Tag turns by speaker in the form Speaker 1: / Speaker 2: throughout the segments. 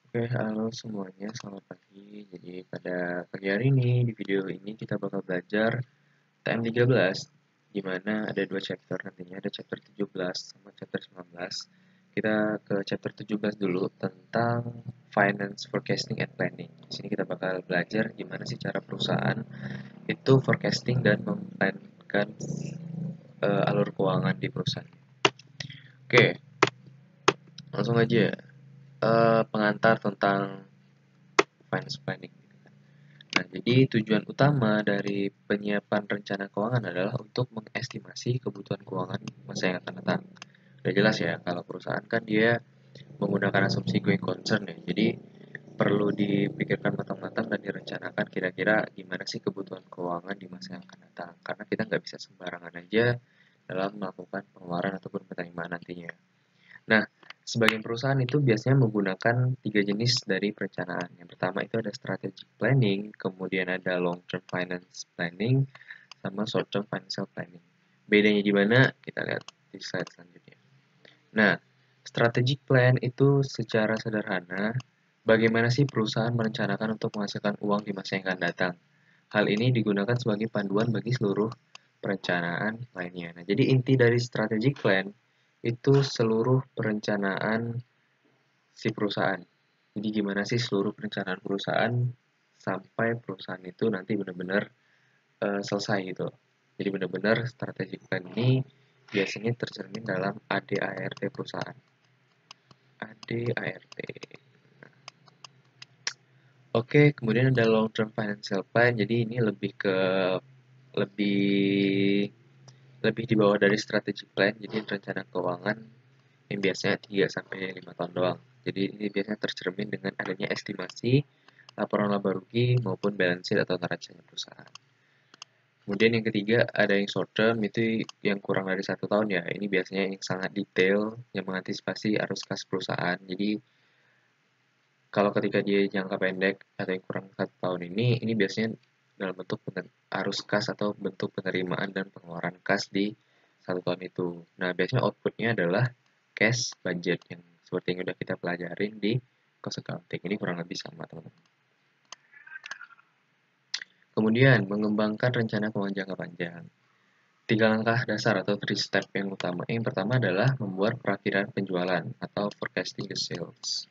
Speaker 1: Oke, halo semuanya, selamat pagi. Jadi pada pagi hari ini, di video ini kita bakal belajar TM13, di mana ada dua chapter nantinya, ada chapter 17 sama chapter 19. Kita ke chapter 17 dulu tentang Finance Forecasting and Planning. Di sini kita bakal belajar gimana sih cara perusahaan itu forecasting dan memplankan alur keuangan di perusahaan. Oke, langsung aja. Pengantar tentang finance planning. Nah, jadi tujuan utama dari penyiapan rencana keuangan adalah untuk mengestimasi kebutuhan keuangan masa yang akan datang. Udah jelas ya, kalau perusahaan kan dia menggunakan asumsi going concern ya. Jadi perlu dipikirkan matang-matang dan direncanakan kira-kira gimana sih kebutuhan keuangan di masa yang akan datang. Karena kita nggak bisa sembarangan aja dalam melakukan pengeluaran ataupun penerimaan nantinya. Nah, sebagian perusahaan itu biasanya menggunakan tiga jenis dari perencanaan. Yang pertama itu ada strategic planning, kemudian ada long term finance planning, sama short term financial planning. Bedanya di mana? Kita lihat di slide selanjutnya. Nah, strategic plan itu secara sederhana, bagaimana sih perusahaan merencanakan untuk menghasilkan uang di masa yang akan datang. Hal ini digunakan sebagai panduan bagi seluruh perencanaan lainnya. Nah, jadi inti dari strategic plan itu seluruh perencanaan si perusahaan. Jadi gimana sih seluruh perencanaan perusahaan sampai perusahaan itu nanti benar-benar selesai gitu. Jadi benar-benar strategic plan ini biasanya tercermin dalam ADART perusahaan. ADART. Oke, kemudian ada long term financial plan. Jadi ini lebih lebih di bawah dari strategic plan. Jadi rencana keuangan yang biasanya 3 sampai 5 tahun doang. Jadi ini biasanya tercermin dengan adanya estimasi laporan laba rugi maupun balance sheet atau neraca perusahaan. Kemudian yang ketiga ada yang short term, itu yang kurang dari 1 tahun ya. Ini biasanya yang sangat detail yang mengantisipasi arus kas perusahaan. Jadi kalau ketika dia jangka pendek atau yang kurang 1 tahun ini biasanya dalam bentuk arus kas atau bentuk penerimaan dan pengeluaran kas di 1 tahun itu. Nah, biasanya outputnya adalah cash budget yang seperti yang udah kita pelajarin di cost accounting. Ini kurang lebih sama, teman-teman. Kemudian, mengembangkan rencana keuangan jangka panjang. 3 langkah dasar atau 3 step yang utama. Yang pertama adalah membuat perakiraan penjualan atau forecasting the sales.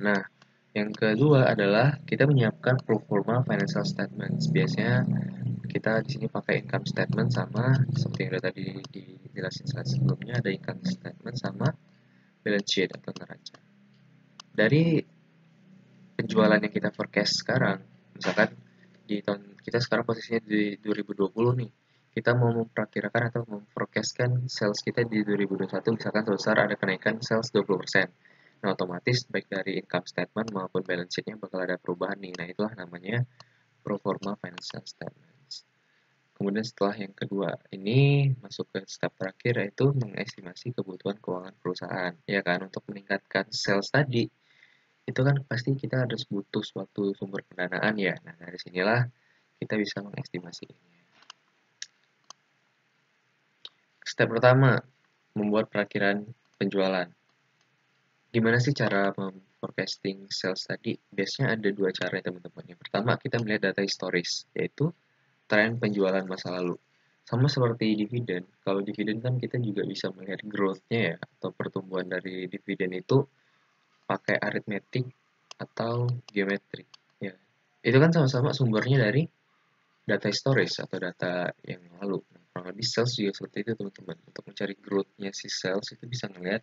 Speaker 1: Nah, yang kedua adalah kita menyiapkan pro forma financial statements. Biasanya kita di sini pakai income statement sama seperti yang udah tadi dijelasin slide sebelumnya, ada income statement sama balance sheet atau neraca. Dari penjualan yang kita forecast sekarang, misalkan di tahun kita sekarang posisinya di 2020 nih, kita mau memperkirakan atau memforecastkan sales kita di 2021 misalkan sebesar ada kenaikan sales 20%. Nah, otomatis baik dari income statement maupun balance sheet-nya bakal ada perubahan nih. Nah, itulah namanya pro forma financial statements. Kemudian setelah yang kedua, ini masuk ke step terakhir yaitu mengestimasi kebutuhan keuangan perusahaan. Ya kan, untuk meningkatkan sales tadi, itu kan pasti kita harus butuh suatu sumber pendanaan ya. Nah, dari sinilah kita bisa mengestimasi ini. Step pertama, membuat perakiraan penjualan. Gimana sih cara forecasting sales tadi? Biasanya ada dua cara ya teman-teman. Yang pertama, kita melihat data historis, yaitu tren penjualan masa lalu. Sama seperti dividen, kalau dividen kan kita juga bisa melihat growth-nya ya, atau pertumbuhan dari dividen itu pakai aritmetik atau geometrik. Ya. Itu kan sama-sama sumbernya dari data historis atau data yang lalu. Nah, kurang lebih sales juga seperti itu teman-teman. Untuk mencari growth-nya si sales itu bisa melihat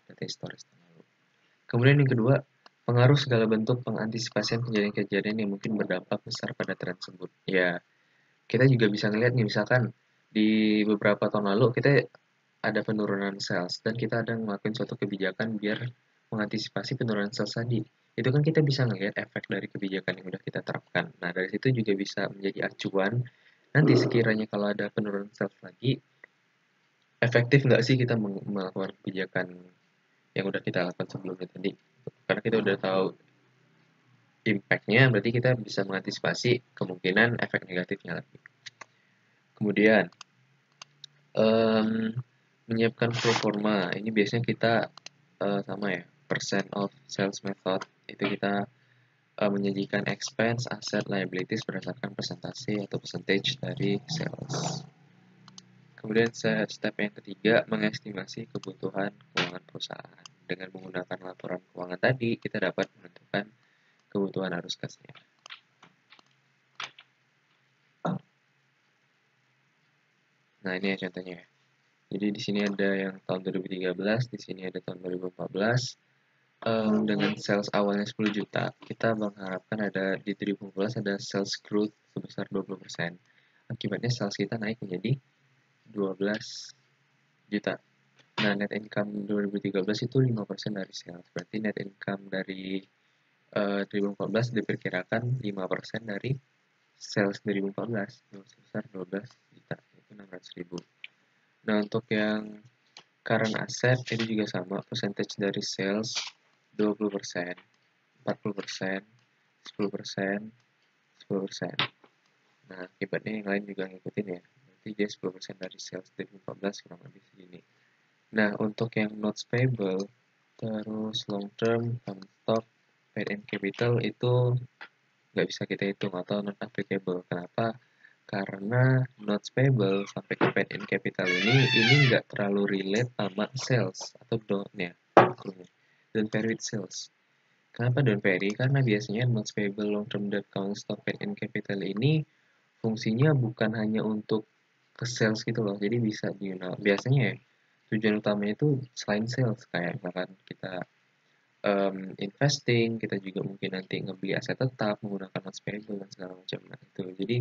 Speaker 1: data historis yang lalu. Kemudian yang kedua, pengaruh segala bentuk pengantisipasian kejadian-kejadian yang mungkin berdampak besar pada tren tersebut. Ya, kita juga bisa ngelihat nih misalkan di beberapa tahun lalu kita ada penurunan sales dan kita ada ngelakuin suatu kebijakan biar mengantisipasi penurunan sales tadi. Itu kan kita bisa ngelihat efek dari kebijakan yang udah kita terapkan. Nah, dari situ juga bisa menjadi acuan nanti sekiranya kalau ada penurunan sales lagi, efektif nggak sih kita melakukan kebijakan yang udah kita lakukan sebelumnya tadi. Karena kita udah tahu impact-nya, berarti kita bisa mengantisipasi kemungkinan efek negatifnya lagi. Kemudian, menyiapkan pro forma. Ini biasanya kita sama ya. percent of sales method, itu kita menyajikan expense, asset, liabilities berdasarkan persentase atau percentage dari sales. Kemudian step yang ketiga, mengestimasi kebutuhan keuangan perusahaan. Dengan menggunakan laporan keuangan tadi, kita dapat menentukan kebutuhan arus kasnya. Nah, ini ya contohnya ya. Jadi di sini ada yang tahun 2013, di sini ada tahun 2014. Dengan sales awalnya 10 juta, kita mengharapkan ada di 2014 ada sales growth sebesar 20%. Akibatnya sales kita naik menjadi 12 juta. Nah, net income 2013 itu 5% dari sales. Berarti net income dari 2014 diperkirakan 5% dari sales 2014 sebesar 12 juta, itu 600.000. Nah, untuk yang current asset itu juga sama, percentage dari sales 20%, 40%, 10%, 10%. Nah, akibatnya yang lain juga ngikutin ya. Berarti dia 10% dari sales 2014 kurang lebih segini. Nah, untuk yang notes payable, terus long term, stock, paid in capital itu nggak bisa kita hitung atau non applicable. Kenapa? Karena notes payable sampai ke paid in capital ini nggak terlalu relate sama sales atau don't ya. Don't vary with sales. Kenapa don't vary? Karena biasanya notes payable, long term debt, account stock, paid in capital ini fungsinya bukan hanya untuk ke sales gitu loh. Jadi bisa biasanya ya tujuan utamanya itu selain sales, kayak misalkan kita investing, kita juga mungkin nanti ngebeli aset tetap menggunakan notes payable dan segala macam. Nah, itu. Jadi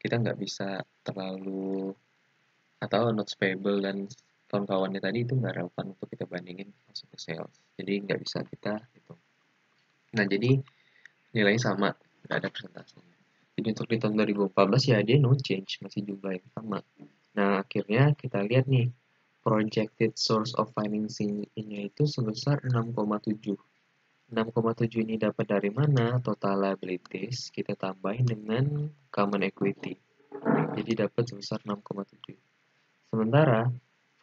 Speaker 1: kita nggak bisa terlalu, atau notes payable dan kawan-kawannya tadi itu nggak relevan untuk kita bandingin masuk ke sales. Jadi nggak bisa kita hitung. Nah, jadi nilainya sama, nggak ada persentasenya. Jadi untuk di tahun 2014 ya dia no change, masih jumlah yang sama. Nah, akhirnya kita lihat nih, projected source of financing-nya itu sebesar 6,7. 6,7 ini dapat dari mana? Total liabilities kita tambahin dengan common equity. Jadi dapat sebesar 6,7. Sementara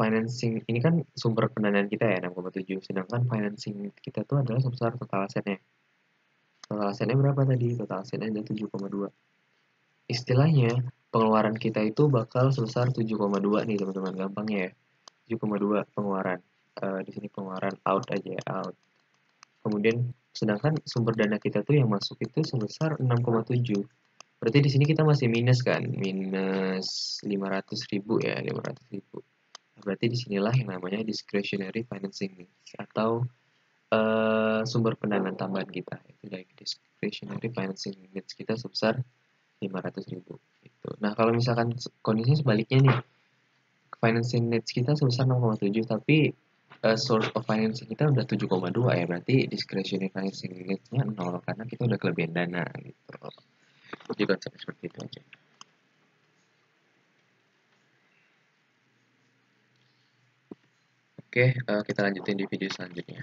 Speaker 1: financing ini kan sumber pendanaan kita ya 6,7, sedangkan financing kita tuh adalah sebesar total asetnya. Total asetnya berapa tadi? Total asetnya ada 7,2. Istilahnya pengeluaran kita itu bakal sebesar 7,2 nih teman-teman, gampangnya ya. 7,2 pengeluaran. Di sini pengeluaran out aja ya, out. Kemudian sedangkan sumber dana kita tuh yang masuk itu sebesar 6,7. Berarti di sini kita masih minus kan? Minus 500.000 ya, 500.000. Berarti disinilah yang namanya discretionary financing needs atau sumber pendanaan tambahan kita. Itu dari discretionary financing needs kita sebesar 500.000 gitu. Nah, kalau misalkan kondisinya sebaliknya nih, financing needs kita sebesar 6,7 tapi source of financing kita udah 7,2 ya, berarti discretionary financing needs-nya 0 karena kita udah kelebihan dana gitu. Jadi konsep seperti itu aja. Oke, kita lanjutin di video selanjutnya.